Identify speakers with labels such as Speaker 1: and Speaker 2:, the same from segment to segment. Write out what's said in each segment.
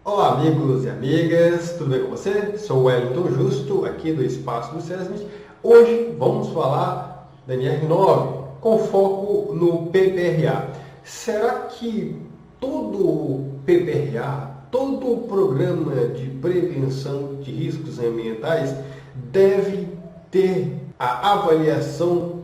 Speaker 1: Olá amigos e amigas, tudo bem com você? Sou o Wellington Justo, aqui do Espaço do SESMIT. Hoje vamos falar da NR9 com foco no PPRA. Será que todo PPRA, todo programa de prevenção de riscos ambientais deve ter a avaliação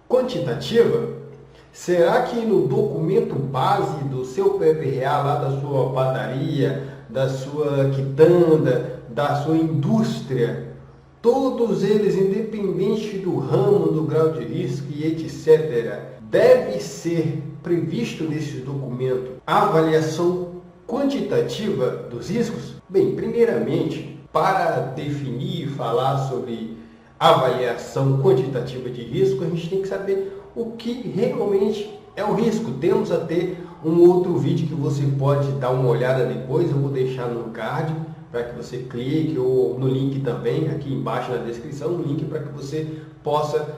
Speaker 1: quantitativa? Será que no documento base do seu PPRA, lá da sua padaria, da sua quitanda, da sua indústria, todos eles, independente do ramo, do grau de risco e etc., deve ser previsto nesse documento a avaliação quantitativa dos riscos? Bem, primeiramente, para definir e falar sobre avaliação quantitativa de risco, a gente tem que saber o que realmente é o risco. Temos até um outro vídeo que você pode dar uma olhada depois, eu vou deixar no card para que você clique, ou no link também, aqui embaixo na descrição, um link para que você possa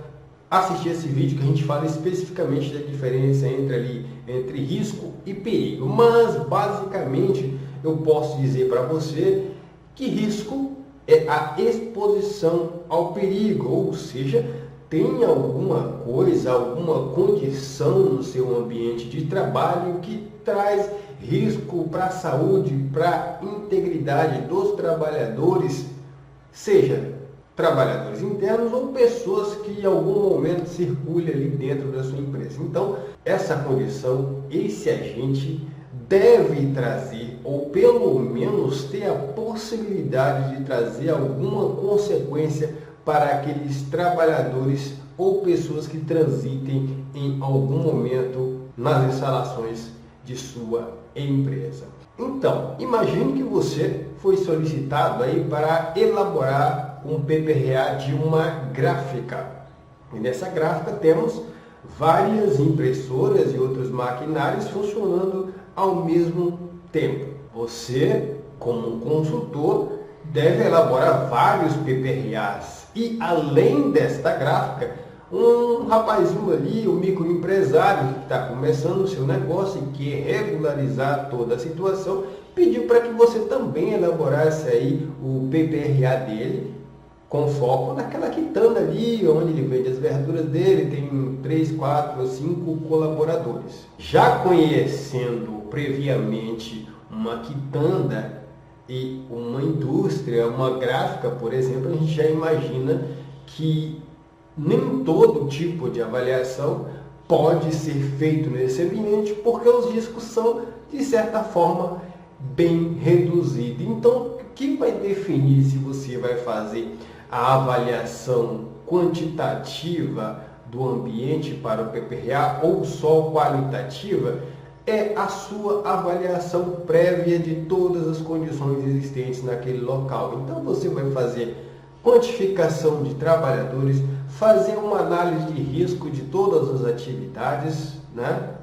Speaker 1: assistir esse vídeo que a gente fala especificamente da diferença entre risco e perigo. Mas basicamente eu posso dizer para você que risco é a exposição ao perigo, ou seja, tem alguma coisa, alguma condição no seu ambiente de trabalho que traz risco para a saúde, para a integridade dos trabalhadores, seja trabalhadores internos ou pessoas que em algum momento circulem ali dentro da sua empresa. Então, essa condição, esse agente deve trazer, ou pelo menos ter a possibilidade de trazer alguma consequência para aqueles trabalhadores ou pessoas que transitem em algum momento nas instalações de sua empresa. Então, imagine que você foi solicitado aí para elaborar um PPRA de uma gráfica. E nessa gráfica temos várias impressoras e outros maquinários funcionando ao mesmo tempo. Você, como um consultor, deve elaborar vários PPRAs. E além desta gráfica, um rapazinho ali, um microempresário que está começando o seu negócio e quer regularizar toda a situação, pediu para que você também elaborasse aí o PPRA dele, com foco naquela quitanda ali, onde ele vende as verduras dele, tem 3, 4 ou 5 colaboradores. Já conhecendo previamente uma quitanda e uma indústria, uma gráfica, por exemplo, a gente já imagina que nem todo tipo de avaliação pode ser feito nesse ambiente, porque os riscos são, de certa forma, bem reduzidos. Então, o que vai definir se você vai fazer a avaliação quantitativa do ambiente para o PPRA ou só qualitativa é a sua avaliação prévia de todas as condições existentes naquele local. Então você vai fazer quantificação de trabalhadores, fazer uma análise de risco de todas as atividades, né?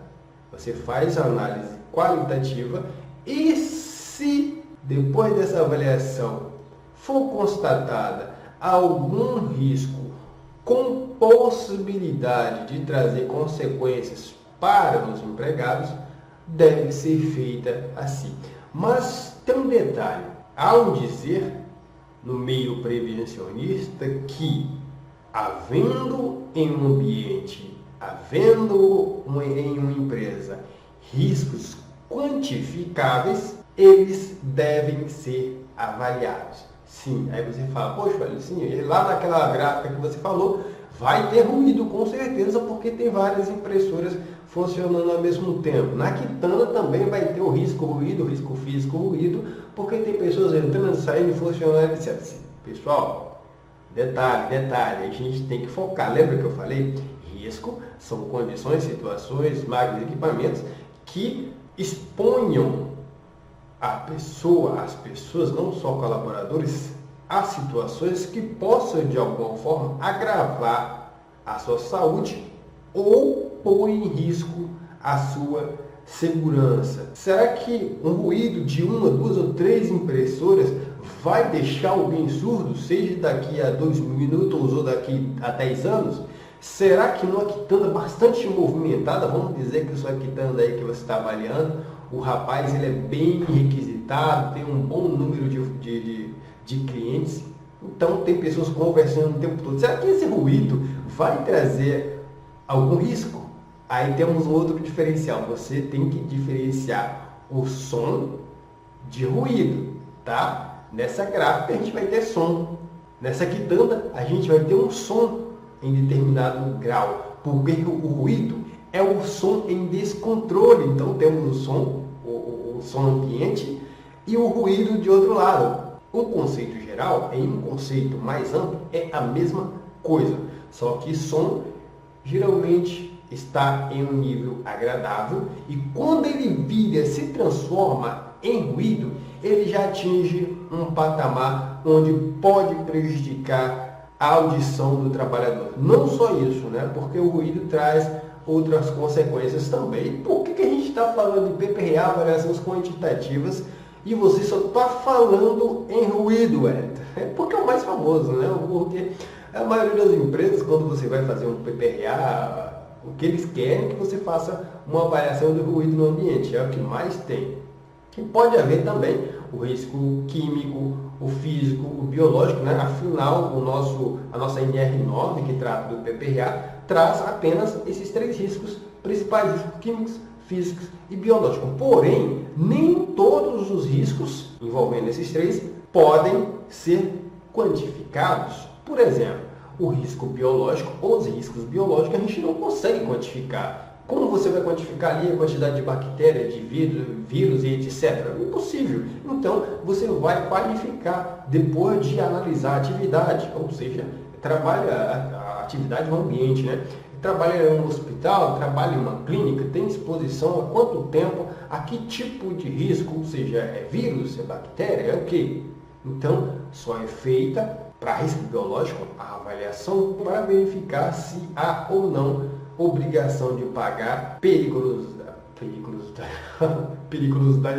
Speaker 1: Você faz a análise qualitativa e se depois dessa avaliação for constatada algum risco com possibilidade de trazer consequências para os empregados, deve ser feita assim. Mas tem um detalhe, ao dizer no meio prevencionista que havendo em um ambiente, havendo em uma empresa riscos quantificáveis, eles devem ser avaliados. Sim, aí você fala, poxa, velho, sim, lá naquela gráfica que você falou, vai ter ruído com certeza, porque tem várias impressoras funcionando ao mesmo tempo. Na quitanda também vai ter o risco ruído, o risco físico ruído, porque tem pessoas entrando, saindo, funcionando, etc. Pessoal, detalhe, a gente tem que focar. Lembra que eu falei? Risco são condições, situações, máquinas, equipamentos que exponham as pessoas, não só colaboradores, a situações que possam de alguma forma agravar a sua saúde ou pôr em risco a sua segurança. Será que um ruído de 1, 2 ou 3 impressoras vai deixar alguém surdo, seja daqui a 2 minutos ou daqui a 10 anos? Será que numa quitanda bastante movimentada, vamos dizer que sua quitanda aí que você está avaliando, o rapaz ele é bem requisitado, tem um bom número de clientes, então tem pessoas conversando o tempo todo. Será que esse ruído vai trazer algum risco? Aí temos um outro diferencial, você tem que diferenciar o som de ruído, tá? Nessa gráfica a gente vai ter som, nessa quitanda a gente vai ter um som em determinado grau, porque o ruído é o som em descontrole. Então temos o som ambiente e o ruído de outro lado. O conceito geral, em um conceito mais amplo, é a mesma coisa, só que som geralmente está em um nível agradável e quando ele se transforma em ruído, ele já atinge um patamar onde pode prejudicar a audição do trabalhador. Não só isso, né? Porque o ruído traz outras consequências também. Por que a gente está falando de PPRA, avaliações quantitativas, e você só está falando em ruído, Wellington? É porque é o mais famoso, né? Porque a maioria das empresas, quando você vai fazer um PPRA, o que eles querem é que você faça uma avaliação do ruído no ambiente, é o que mais tem. E pode haver também o risco químico, o físico, o biológico, né? Afinal, a nossa NR9, que trata do PPRA, traz apenas esses 3 riscos principais, riscos químicos, físicos e biológicos. Porém, nem todos os riscos envolvendo esses 3 podem ser quantificados. Por exemplo, o risco biológico ou os riscos biológicos a gente não consegue quantificar. Como você vai quantificar ali a quantidade de bactérias, de vírus e etc? Impossível. Então, você vai qualificar depois de analisar a atividade, ou seja, trabalha a atividade no ambiente, né? Trabalha em um hospital, trabalha em uma clínica, tem exposição há quanto tempo, a que tipo de risco, ou seja, é vírus, é bactéria, é o quê? Então, só é feita para risco biológico a avaliação para verificar se há ou não obrigação de pagar periculosidade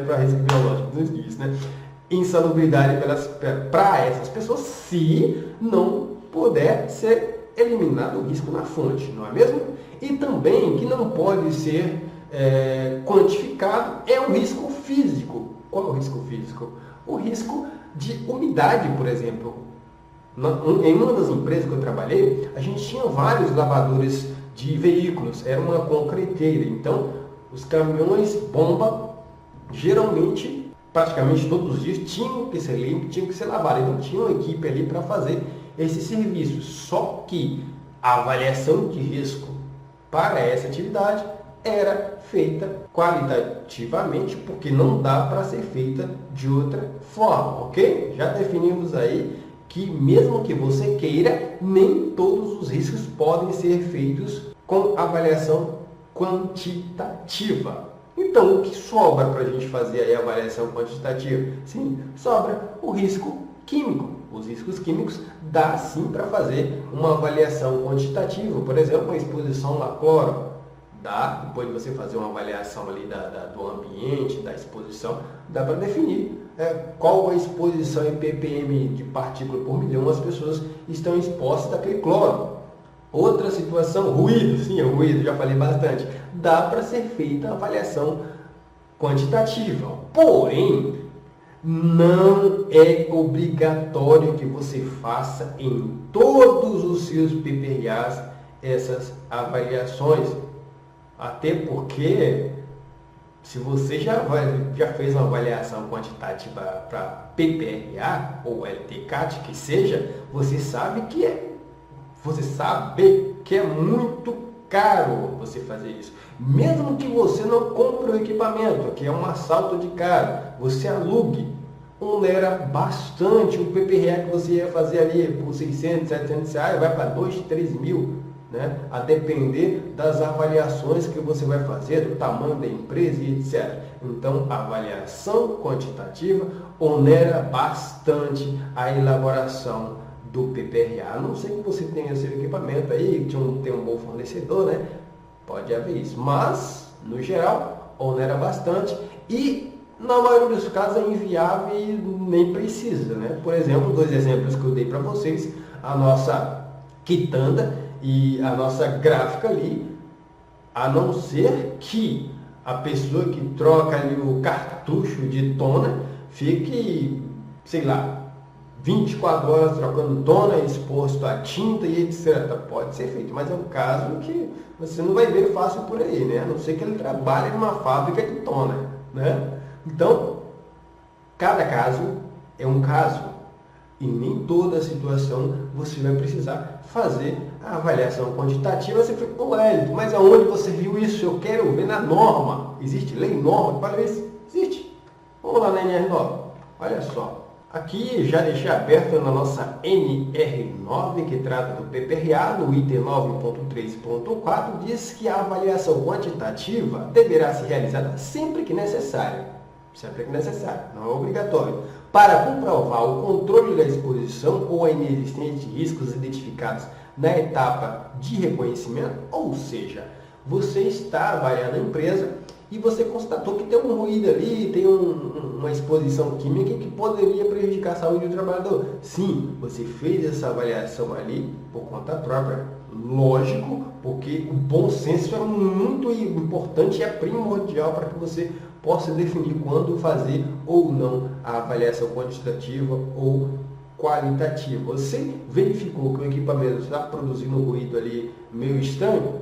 Speaker 1: para risco biológico, não existe isso, né? Insalubridade para essas pessoas, se não puder ser eliminado o risco na fonte, não é mesmo? E também que não pode ser quantificado é o risco físico. Qual é o risco físico? O risco de umidade, por exemplo. Em uma das empresas que eu trabalhei, a gente tinha vários lavadores de veículos, era uma concreteira, então os caminhões bomba, geralmente, praticamente todos os dias, tinham que ser limpos, tinham que ser lavados, então tinha uma equipe ali para fazer esse serviço, só que a avaliação de risco para essa atividade era feita qualitativamente, porque não dá para ser feita de outra forma, ok? Já definimos aí que mesmo que você queira, nem todos os riscos podem ser feitos com avaliação quantitativa. Então, o que sobra para a gente fazer aí a avaliação quantitativa? Sim, sobra o risco químico. Os riscos químicos dá sim para fazer uma avaliação quantitativa. Por exemplo, a exposição a cloro. Dá, depois de você fazer uma avaliação ali do ambiente, da exposição, dá para definir qual a exposição em ppm de partícula por milhão as pessoas estão expostas daquele cloro. Outra situação, ruído, sim, ruído, já falei bastante. Dá para ser feita a avaliação quantitativa. Porém, não é obrigatório que você faça em todos os seus PPRAs essas avaliações. Até porque, se você já fez uma avaliação quantitativa para PPRA ou LTCAT, que seja, você sabe que é muito caro você fazer isso. Mesmo que você não compre o equipamento, que é um assalto de caro, você alugue, onera bastante o PPRA que você ia fazer ali por 600, 700 reais, vai para 2, 3 mil. Né? A depender das avaliações que você vai fazer, do tamanho da empresa e etc. Então, a avaliação quantitativa onera bastante a elaboração do PPRA. A não ser que você tenha seu equipamento aí, tem um bom fornecedor, né? Pode haver isso. Mas, no geral, onera bastante e, na maioria dos casos, é inviável e nem precisa, né? Por exemplo, 2 exemplos que eu dei para vocês, a nossa quitanda e a nossa gráfica ali, a não ser que a pessoa que troca ali o cartucho de tona fique, sei lá, 24 horas trocando tona, exposto a tinta e etc. Pode ser feito, mas é um caso que você não vai ver fácil por aí, né? A não ser que ele trabalhe numa fábrica de tona, né? Então, cada caso é um caso e nem toda situação você vai precisar fazer a avaliação quantitativa. Você fala, pô, Hélio, mas aonde você viu isso? Eu quero ver na norma. Existe lei norma para ver se existe. Vamos lá na NR9. Olha só. Aqui já deixei aberto na nossa NR9, que trata do PPRA, no item 9.3.4, diz que a avaliação quantitativa deverá ser realizada sempre que necessário. Sempre que necessário, não é obrigatório. Para comprovar o controle da exposição ou a inexistência de riscos identificados na etapa de reconhecimento, ou seja, você está avaliando a empresa e você constatou que tem um ruído ali, tem uma exposição química que poderia prejudicar a saúde do trabalhador. Sim, você fez essa avaliação ali por conta própria, lógico, porque o bom senso é muito importante e é primordial para que você possa definir quando fazer ou não a avaliação quantitativa ou qualitativa. Você verificou que o equipamento está produzindo um ruído ali meio estranho?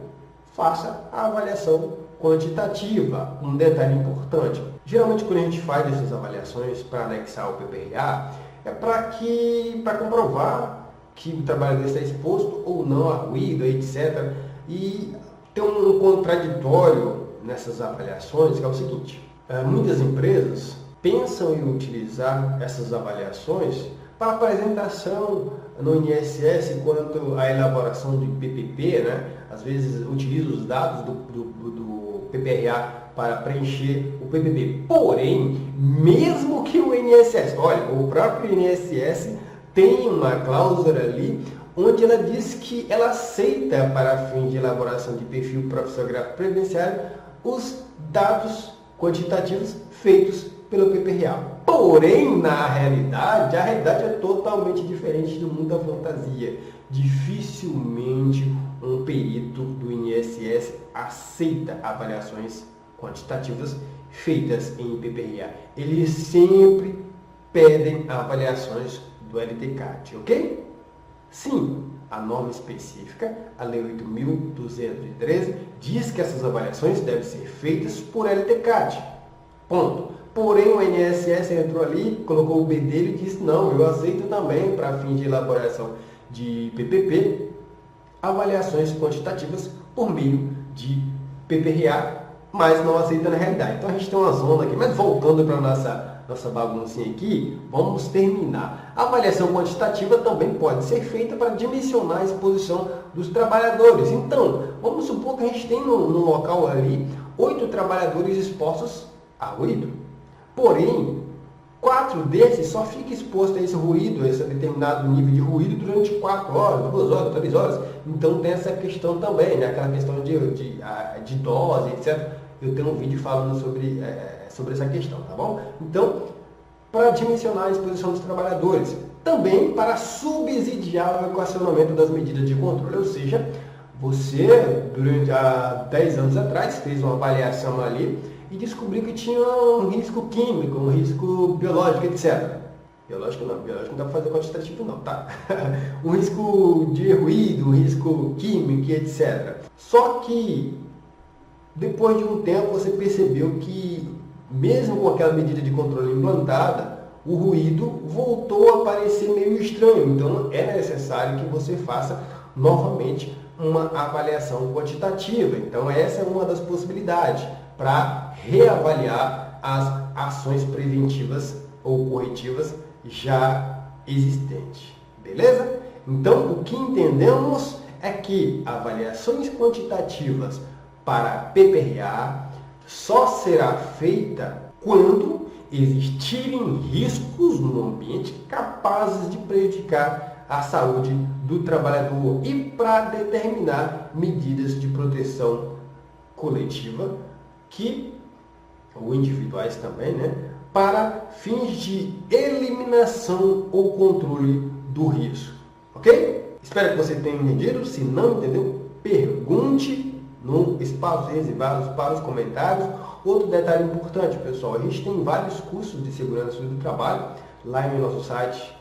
Speaker 1: Faça a avaliação quantitativa. Um detalhe importante, geralmente quando a gente faz essas avaliações para anexar o PPRA, é para comprovar que o trabalhador está exposto ou não a ruído, etc. E tem um contraditório nessas avaliações, que é o seguinte: muitas empresas pensam em utilizar essas avaliações para apresentação no INSS quanto à elaboração do PPP, né? Às vezes utiliza os dados do PPRA para preencher o PPP. Porém, mesmo que o INSS, olha, o próprio INSS tem uma cláusula ali onde ela diz que ela aceita, para fins de elaboração de perfil profissional previdenciário, os dados quantitativos feitos pelo PPRA. Porém, a realidade é totalmente diferente do mundo da fantasia. Dificilmente um perito do INSS aceita avaliações quantitativas feitas em PPRA. Eles sempre pedem avaliações do LTCAT, ok? Sim, a norma específica, a Lei 8.213, diz que essas avaliações devem ser feitas por LTCAT. Ponto. Porém, o INSS entrou ali, colocou o B dele e disse: não, eu aceito também, para fim de elaboração de PPP, avaliações quantitativas por meio de PPRA, mas não aceita na realidade. Então a gente tem uma zona aqui, mas voltando para a nossa baguncinha aqui, vamos terminar. A avaliação quantitativa também pode ser feita para dimensionar a exposição dos trabalhadores. Então, vamos supor que a gente tem no local ali 8 trabalhadores expostos a ruído. Porém, 4 desses só ficam expostos a esse ruído, a esse determinado nível de ruído durante 4 horas, 2 horas, 3 horas. Então tem essa questão também, né? Aquela questão de dose, etc. Eu tenho um vídeo falando sobre essa questão, tá bom? Então, para dimensionar a exposição dos trabalhadores, também para subsidiar o equacionamento das medidas de controle, ou seja, você, há 10 anos atrás, fez uma avaliação ali e descobriu que tinha um risco químico, um risco biológico, etc. Biológico não dá para fazer quantitativo não, tá? Um risco de ruído, um risco químico, etc. Só que, depois de um tempo, você percebeu que, mesmo com aquela medida de controle implantada, o ruído voltou a aparecer meio estranho. Então, é necessário que você faça novamente uma avaliação quantitativa. Então, essa é uma das possibilidades para reavaliar as ações preventivas ou corretivas já existentes. Beleza? Então, o que entendemos é que avaliações quantitativas para PPRA só será feita quando existirem riscos no ambiente capazes de prejudicar a saúde do trabalhador e para determinar medidas de proteção coletiva ou individuais também, né, para fins de eliminação ou controle do risco. Ok? Espero que você tenha entendido. Se não entendeu, pergunte no espaço reservado para os comentários Outro detalhe importante, pessoal, a gente tem vários cursos de segurança do trabalho lá no nosso site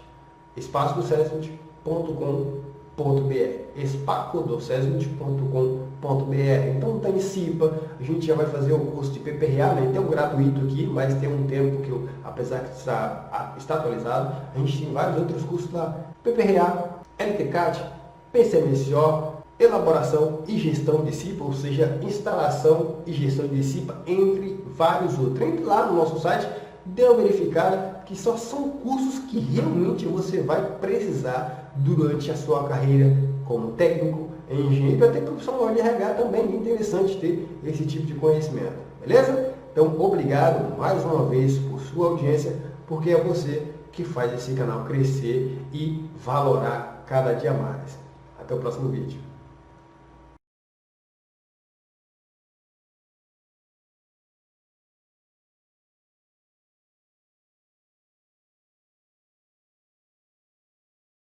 Speaker 1: espacodocesment.com.br, espacodocesment.com.br. Então antecipa, a gente já vai fazer o curso de PPRA, né? Tem um gratuito aqui, mas tem um tempo que, apesar de está atualizado, a gente tem vários outros cursos lá, PPRA, LTCAT, PCMSO, elaboração e gestão de CIPA, ou seja, instalação e gestão de CIPA, entre vários outros. Entre lá no nosso site, dê uma verificada, que só são cursos que realmente você vai precisar durante a sua carreira como técnico, engenheiro, até profissional de RH também. É interessante ter esse tipo de conhecimento, beleza? Então, obrigado mais uma vez por sua audiência, porque é você que faz esse canal crescer e valorar cada dia mais. Até o próximo vídeo.